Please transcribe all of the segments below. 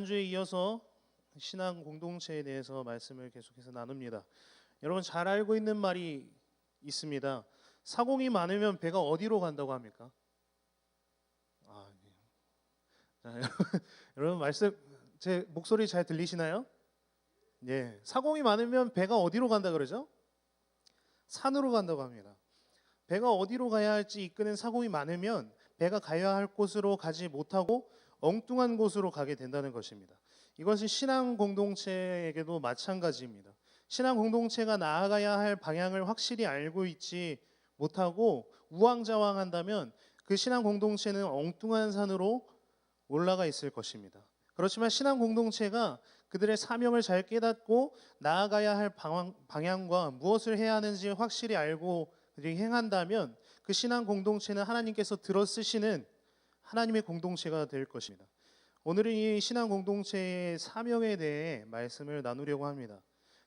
지난주에 이어서 신앙 공동체에 대해서 말씀을 계속해서 나눕니다. 여러분 잘 알고 있는 말이 있습니다. 사공이 많으면 배가 어디로 간다고 합니까? 네. 자, 여러분 말씀 제 목소리 잘 들리시나요? 예, 사공이 많으면 배가 어디로 간다 그러죠? 산으로 간다고 합니다. 배가 어디로 가야 할지 이끄는 사공이 많으면 배가 가야 할 곳으로 가지 못하고 엉뚱한 곳으로 가게 된다는 것입니다. 이것은 신앙 공동체에게도 마찬가지입니다. 신앙 공동체가 나아가야 할 방향을 확실히 알고 있지 못하고 우왕좌왕한다면 그 신앙 공동체는 엉뚱한 산으로 올라가 있을 것입니다. 그렇지만 신앙 공동체가 그들의 사명을 잘 깨닫고 나아가야 할 방향과 무엇을 해야 하는지 확실히 알고 행한다면 그 신앙 공동체는 하나님께서 들어쓰시는 하나님의 공동체가 될 것입니다. 오늘은 이 신앙 공동체의 사명에 대해 말씀을 나누려고 합니다.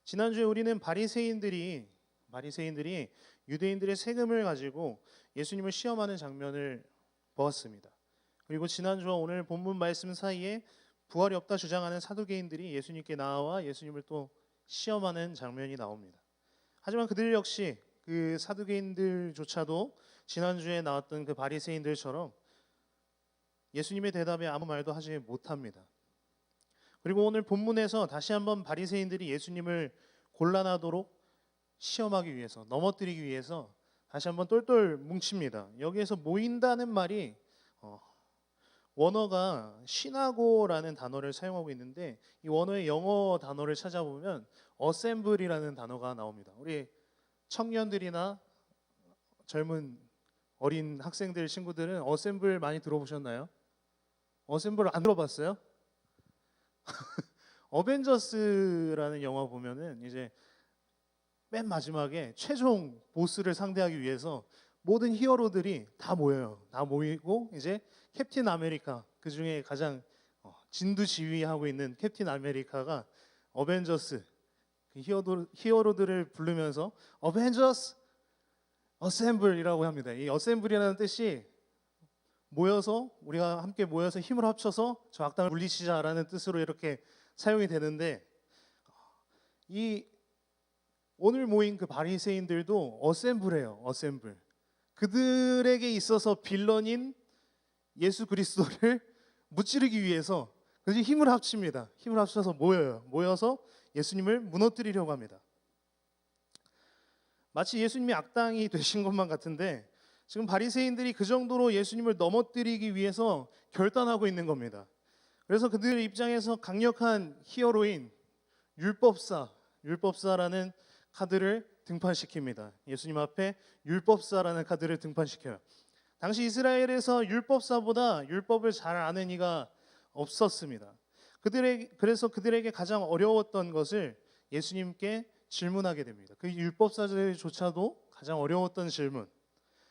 지난주에 우리는 바리새인들이 유대인들의 세금을 가지고 예수님을 시험하는 장면을 보았습니다. 그리고 지난주와 오늘 본문 말씀 사이에 부활이 없다 주장하는 사두개인들이 예수님께 나와 예수님을 또 시험하는 장면이 나옵니다. 하지만 그들 역시 그 사두개인들조차도 지난주에 나왔던 그 바리새인들처럼 예수님의 대답에 아무 말도 하지 못합니다. 그리고 오늘 본문에서 다시 한번 바리새인들이 예수님을 곤란하도록 시험하기 위해서, 넘어뜨리기 위해서 다시 한번 똘똘 뭉칩니다. 여기에서 모인다는 말이 원어가 시나고라는 단어를 사용하고 있는데 이 원어의 영어 단어를 찾아보면 assembly라는 단어가 나옵니다. 우리 청년들이나 젊은 어린 학생들 친구들은 어셈블 많이 들어보셨나요? 어셈블 안 들어봤어요? 어벤져스라는 영화 보면은 이제 맨 마지막에 최종 보스를 상대하기 위해서 모든 히어로들이 다 모여요. 다 모이고 이제 캡틴 아메리카, 그 중에 가장 진두지휘하고 있는 캡틴 아메리카가 어벤져스 그 히어로들을 부르면서 어벤져스 어셈블이라고 합니다. 이 어셈블이라는 뜻이 모여서 우리가 함께 모여서 힘을 합쳐서 저 악당을 물리치자라는 뜻으로 이렇게 사용이 되는데 이 오늘 모인 그 바리새인들도 어셈블이에요. 어셈블. 그들에게 있어서 빌런인 예수 그리스도를 무찌르기 위해서 그들이 힘을 합칩니다. 힘을 합쳐서 모여요. 모여서 예수님을 무너뜨리려고 합니다. 마치 예수님이 악당이 되신 것만 같은데 지금 바리새인들이 그 정도로 예수님을 넘어뜨리기 위해서 결단하고 있는 겁니다. 그래서 그들의 입장에서 강력한 히어로인 율법사라는 카드를 등판시킵니다. 예수님 앞에 율법사라는 카드를 등판시켜요. 당시 이스라엘에서 율법사보다 율법을 잘 아는 이가 없었습니다. 그래서 그들에게 가장 어려웠던 것을 예수님께 질문하게 됩니다. 그 율법사들조차도 가장 어려웠던 질문.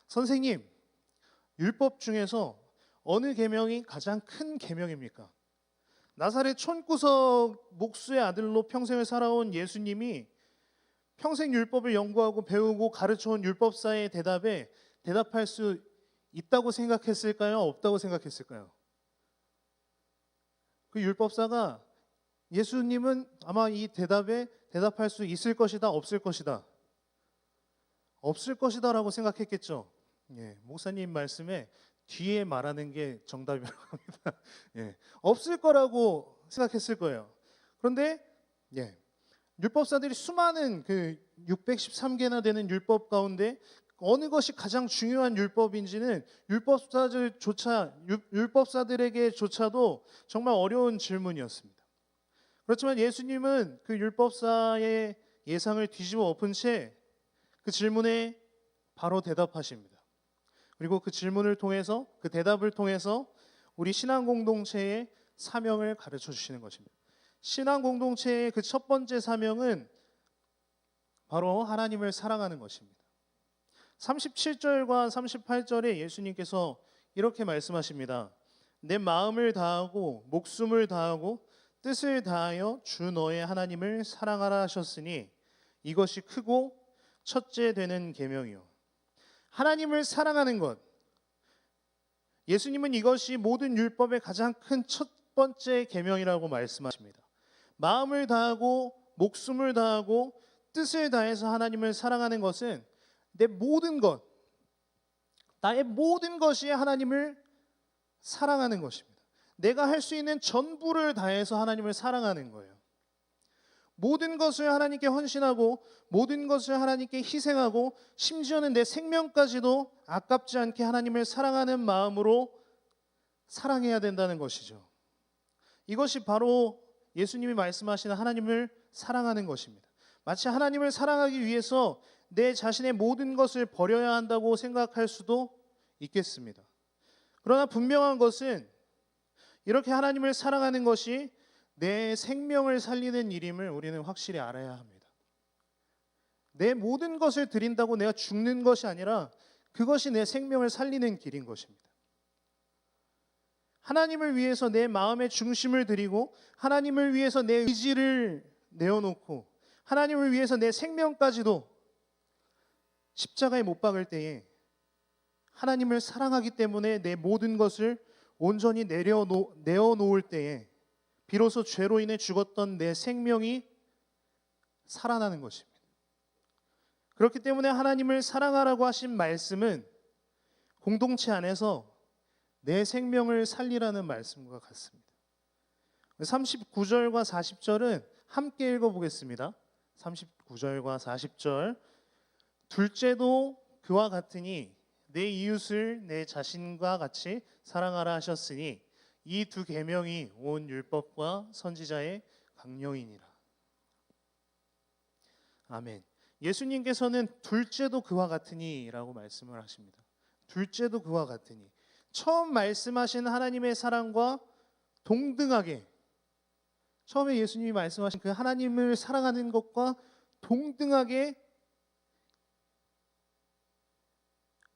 선생님, 율법 중에서 어느 계명이 가장 큰 계명입니까? 나사렛 촌구석 목수의 아들로 평생을 살아온 예수님이 평생 율법을 연구하고 배우고 가르쳐온 율법사의 대답에 대답할 수 있다고 생각했을까요? 없다고 생각했을까요? 그 율법사가 예수님은 아마 이 대답에 대답할 수 있을 것이다, 없을 것이다. 없을 것이다라고 생각했겠죠. 예, 목사님 말씀에 뒤에 말하는 게 정답이라고 합니다. 예, 없을 거라고 생각했을 거예요. 그런데 율법사들이 수많은 그 613개나 되는 율법 가운데 어느 것이 가장 중요한 율법인지는 율법사들에게조차도 정말 어려운 질문이었습니다. 그렇지만 예수님은 그 율법사의 예상을 뒤집어 엎은 채 그 질문에 바로 대답하십니다. 그리고 그 질문을 통해서 그 대답을 통해서 우리 신앙 공동체의 사명을 가르쳐 주시는 것입니다. 신앙 공동체의 그 첫 번째 사명은 바로 하나님을 사랑하는 것입니다. 37절과 38절에 예수님께서 이렇게 말씀하십니다. 내 마음을 다하고 목숨을 다하고 뜻을 다하여 주 너의 하나님을 사랑하라 하셨으니 이것이 크고 첫째 되는 계명이요. 하나님을 사랑하는 것. 예수님은 이것이 모든 율법의 가장 큰 첫 번째 계명이라고 말씀하십니다. 마음을 다하고 목숨을 다하고 뜻을 다해서 하나님을 사랑하는 것은 내 모든 것, 나의 모든 것이 하나님을 사랑하는 것입니다. 내가 할 수 있는 전부를 다해서 하나님을 사랑하는 거예요. 모든 것을 하나님께 헌신하고 모든 것을 하나님께 희생하고 심지어는 내 생명까지도 아깝지 않게 하나님을 사랑하는 마음으로 사랑해야 된다는 것이죠. 이것이 바로 예수님이 말씀하시는 하나님을 사랑하는 것입니다. 마치 하나님을 사랑하기 위해서 내 자신의 모든 것을 버려야 한다고 생각할 수도 있겠습니다. 그러나 분명한 것은 이렇게 하나님을 사랑하는 것이 내 생명을 살리는 일임을 우리는 확실히 알아야 합니다. 내 모든 것을 드린다고 내가 죽는 것이 아니라 그것이 내 생명을 살리는 길인 것입니다. 하나님을 위해서 내 마음의 중심을 드리고 하나님을 위해서 내 의지를 내어놓고 하나님을 위해서 내 생명까지도 십자가에 못 박을 때에 하나님을 사랑하기 때문에 내 모든 것을 온전히 내어놓을 때에 비로소 죄로 인해 죽었던 내 생명이 살아나는 것입니다. 그렇기 때문에 하나님을 사랑하라고 하신 말씀은 공동체 안에서 내 생명을 살리라는 말씀과 같습니다. 39절과 40절은 함께 읽어보겠습니다. 39절과 40절. 둘째도 그와 같으니 내 이웃을 내 자신과 같이 사랑하라 하셨으니 이 두 계명이 온 율법과 선지자의 강령이니라. 아멘. 예수님께서는 둘째도 그와 같으니라고 말씀을 하십니다. 둘째도 그와 같으니 처음 말씀하신 하나님의 사랑과 동등하게 처음에 예수님이 말씀하신 그 하나님을 사랑하는 것과 동등하게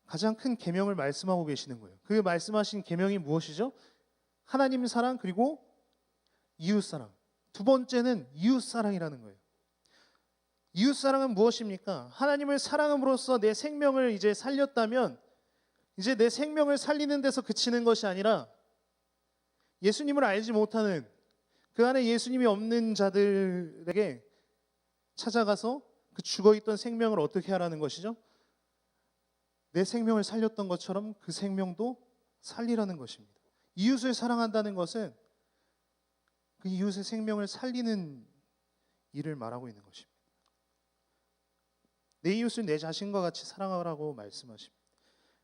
가장 큰 계명을 말씀하고 계시는 거예요. 그 말씀하신 계명이 무엇이죠? 하나님 사랑 그리고 이웃 사랑. 두 번째는 이웃 사랑이라는 거예요. 이웃 사랑은 무엇입니까? 하나님을 사랑함으로써 내 생명을 이제 살렸다면 이제 내 생명을 살리는 데서 그치는 것이 아니라 예수님을 알지 못하는 그 안에 예수님이 없는 자들에게 찾아가서 그 죽어있던 생명을 어떻게 하라는 것이죠? 내 생명을 살렸던 것처럼 그 생명도 살리라는 것입니다. 이웃을 사랑한다는 것은 그 이웃의 생명을 살리는 일을 말하고 있는 것입니다. 내 이웃을 내 자신과 같이 사랑하라고 말씀하십니다.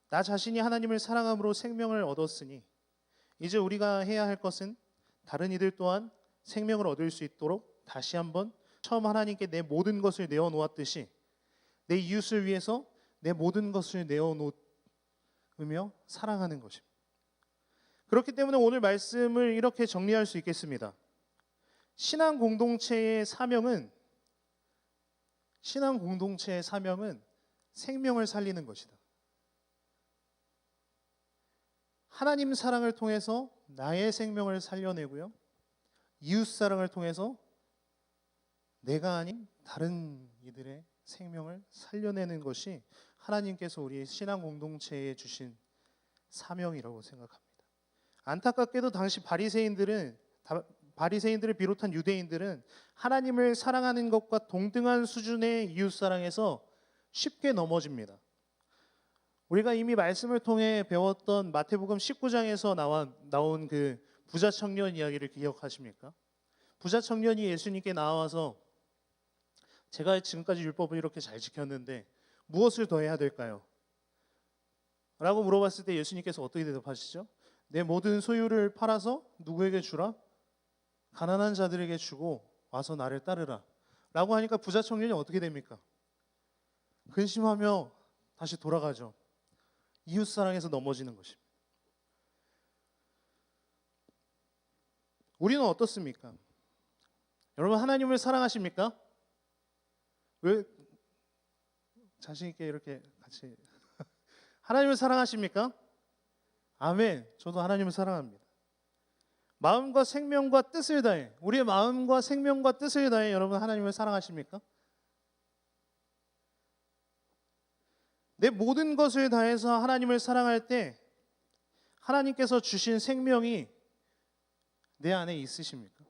나 자신이 하나님을 사랑함으로 생명을 얻었으니 이제 우리가 해야 할 것은 다른 이들 또한 생명을 얻을 수 있도록 다시 한번 처음 하나님께 내 모든 것을 내어놓았듯이 내 이웃을 위해서 내 모든 것을 내어놓으며 사랑하는 것입니다. 그렇기 때문에 오늘 말씀을 이렇게 정리할 수 있겠습니다. 신앙 공동체의 사명은 생명을 살리는 것이다. 하나님 사랑을 통해서 나의 생명을 살려내고요. 이웃 사랑을 통해서 내가 아닌 다른 이들의 생명을 살려내는 것이 하나님께서 우리 신앙 공동체에 주신 사명이라고 생각합니다. 안타깝게도 당시 바리새인들을 비롯한 유대인들은 하나님을 사랑하는 것과 동등한 수준의 이웃 사랑에서 쉽게 넘어집니다. 우리가 이미 말씀을 통해 배웠던 마태복음 19장에서 나온 그 부자 청년 이야기를 기억하십니까? 부자 청년이 예수님께 나와서 제가 지금까지 율법을 이렇게 잘 지켰는데 무엇을 더 해야 될까요? 라고 물어봤을 때 예수님께서 어떻게 대답하시죠? 내 모든 소유를 팔아서 누구에게 주라? 가난한 자들에게 주고 와서 나를 따르라. 라고 하니까 부자 청년이 어떻게 됩니까? 근심하며 다시 돌아가죠. 이웃사랑에서 넘어지는 것입니다. 우리는 어떻습니까? 여러분 하나님을 사랑하십니까? 왜 자신 있게 이렇게 같이 하나님을 사랑하십니까? 아멘. 저도 하나님을 사랑합니다. 마음과 생명과 뜻을 다해 우리의 마음과 생명과 뜻을 다해 여러분 하나님을 사랑하십니까? 내 모든 것을 다해서 하나님을 사랑할 때 하나님께서 주신 생명이 내 안에 있으십니까?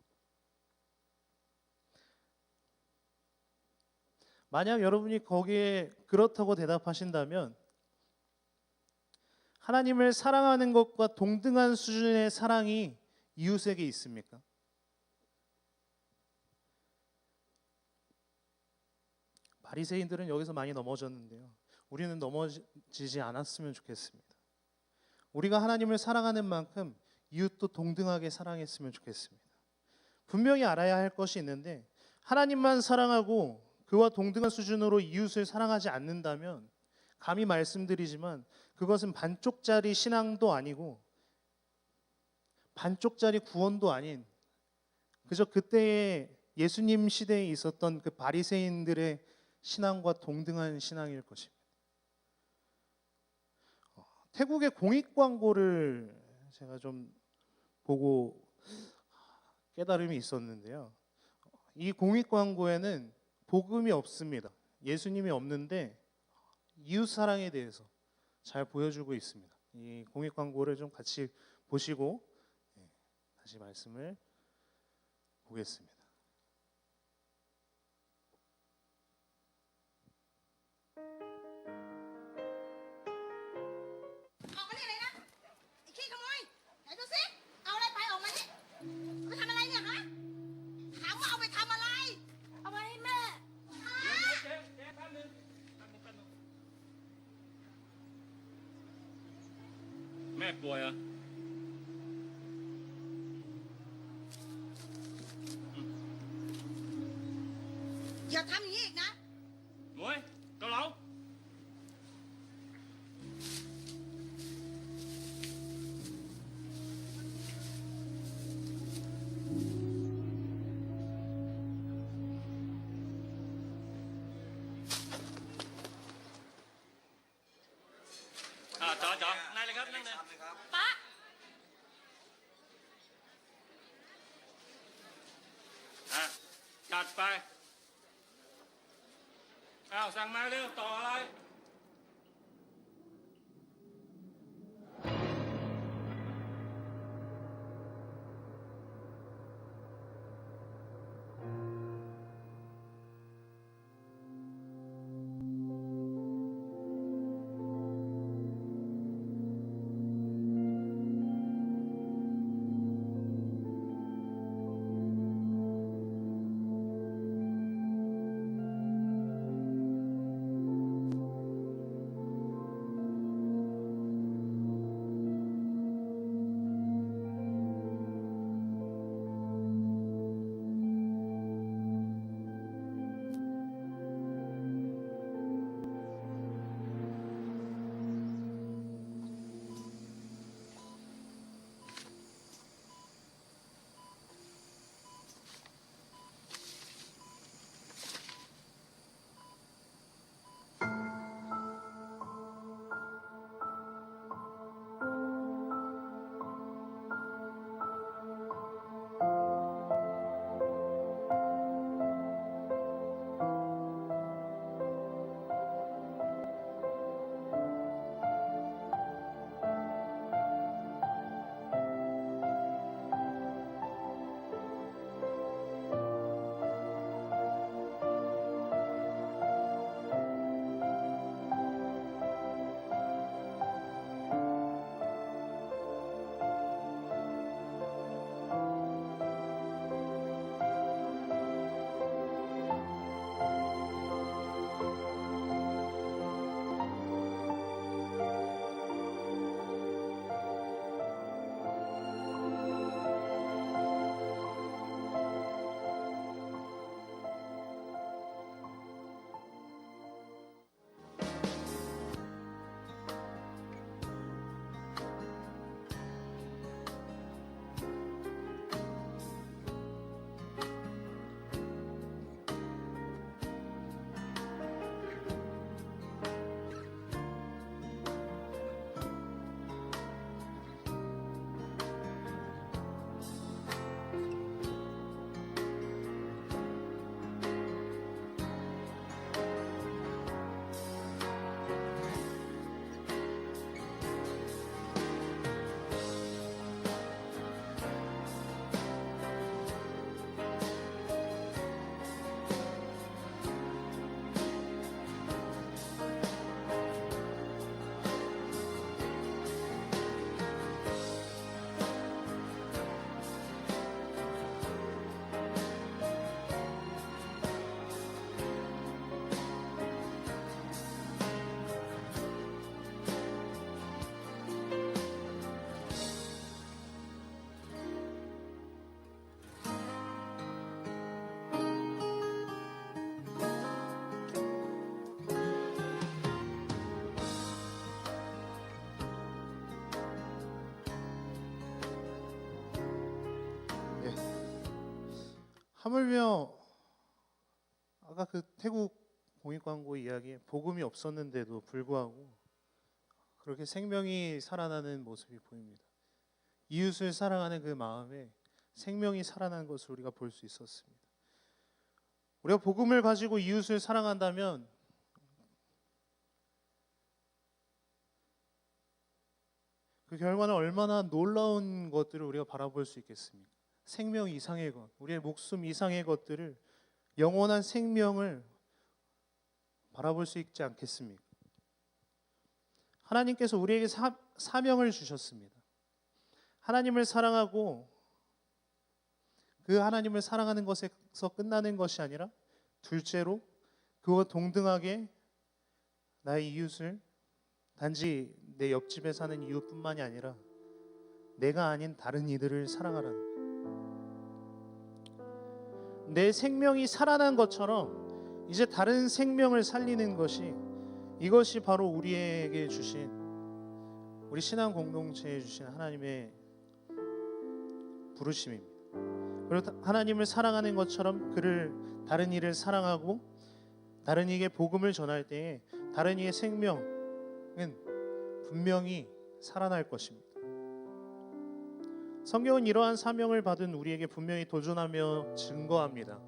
만약 여러분이 거기에 그렇다고 대답하신다면 하나님을 사랑하는 것과 동등한 수준의 사랑이 이웃에게 있습니까? 바리새인들은 여기서 많이 넘어졌는데요. 우리는 넘어지지 않았으면 좋겠습니다. 우리가 하나님을 사랑하는 만큼 이웃도 동등하게 사랑했으면 좋겠습니다. 분명히 알아야 할 것이 있는데 하나님만 사랑하고 그와 동등한 수준으로 이웃을 사랑하지 않는다면 감히 말씀드리지만 그것은 반쪽짜리 신앙도 아니고 반쪽짜리 구원도 아닌 그저 그때의 예수님 시대에 있었던 그 바리새인들의 신앙과 동등한 신앙일 것입니다. 태국의 공익 광고를 제가 좀 보고 깨달음이 있었는데요. 이 공익 광고에는 복음이 없습니다. 예수님이 없는데 이웃 사랑에 대해서 잘 보여주고 있습니다. 이 공익 광고를 좀 같이 보시고 다시 말씀을 보겠습니다.แม่ป่วยเหรออย่าทำอย่างนี้อีกนะ หน่วยเกาเหลา จอนั่งเลยครับนั่งเลย ป๊า จัดไปสั่งมาเร็วต่ออะไร 하물며 아까 그 태국 공익 광고 이야기에 복음이 없었는데도 불구하고 그렇게 생명이 살아나는 모습이 보입니다. 이웃을 사랑하는 그 마음에 생명이 살아나는 것을 우리가 볼 수 있었습니다. 우리가 복음을 가지고 이웃을 사랑한다면 그 결과는 얼마나 놀라운 것들을 우리가 바라볼 수 있겠습니까? 생명 이상의 것, 우리의 목숨 이상의 것들을, 영원한 생명을 바라볼 수 있지 않겠습니까? 하나님께서 우리에게 사명을 주셨습니다. 하나님을 사랑하고 그 하나님을 사랑하는 것에서 끝나는 것이 아니라 둘째로 그와 동등하게 나의 이웃을 단지 내 옆집에 사는 이웃뿐만이 아니라 내가 아닌 다른 이들을 사랑하라는, 내 생명이 살아난 것처럼 이제 다른 생명을 살리는 것이, 이것이 바로 우리에게 주신, 우리 신앙 공동체에 주신 하나님의 부르심입니다. 그리고 하나님을 사랑하는 것처럼 그를, 다른 이를 사랑하고 다른 이에게 복음을 전할 때에 다른 이의 생명은 분명히 살아날 것입니다. 성경은 이러한 사명을 받은 우리에게 분명히 도전하며 증거합니다.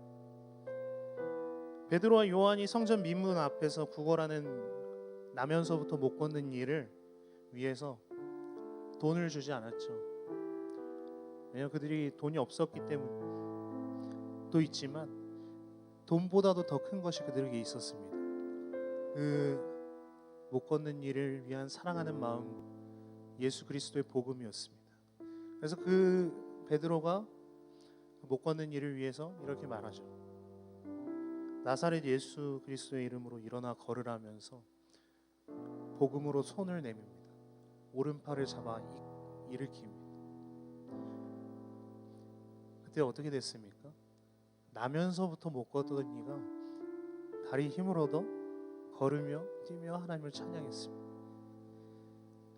베드로와 요한이 성전 민문 앞에서 구걸하는, 나면서부터 못 걷는 일을 위해서 돈을 주지 않았죠. 왜냐하면 그들이 돈이 없었기 때문도 있지만 돈보다도 더 큰 것이 그들에게 있었습니다. 그 못 걷는 일을 위한 사랑하는 마음, 예수 그리스도의 복음이었습니다. 그래서 그 베드로가 못 걷는 일을 위해서 이렇게 말하죠. 나사렛 예수 그리스도의 이름으로 일어나 걸으라면서 복음으로 손을 내밉니다. 오른팔을 잡아 일으킵니다. 그때 어떻게 됐습니까? 나면서부터 못 걷던 이가 다리 힘을 얻어 걸으며 뛰며 하나님을 찬양했습니다.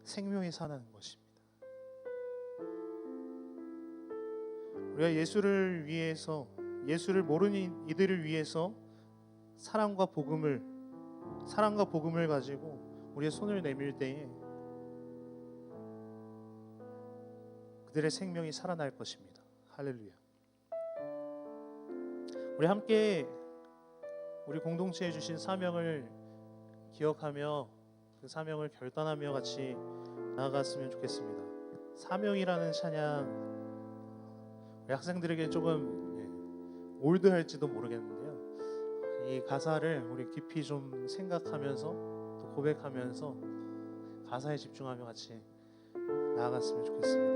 생명이 사는 것입니다. 우리가 예수를 위해서, 예수를 모르는 이들을 위해서 사랑과 복음을 가지고 우리의 손을 내밀 때에 그들의 생명이 살아날 것입니다. 할렐루야. 우리 함께 우리 공동체에 주신 사명을 기억하며 그 사명을 결단하며 같이 나아갔으면 좋겠습니다. 사명이라는 찬양, 우리 학생들에게 조금 올드할지도 모르겠는데요, 이 가사를 우리 깊이 좀 생각하면서 또 고백하면서 가사에 집중하며 같이 나아갔으면 좋겠습니다.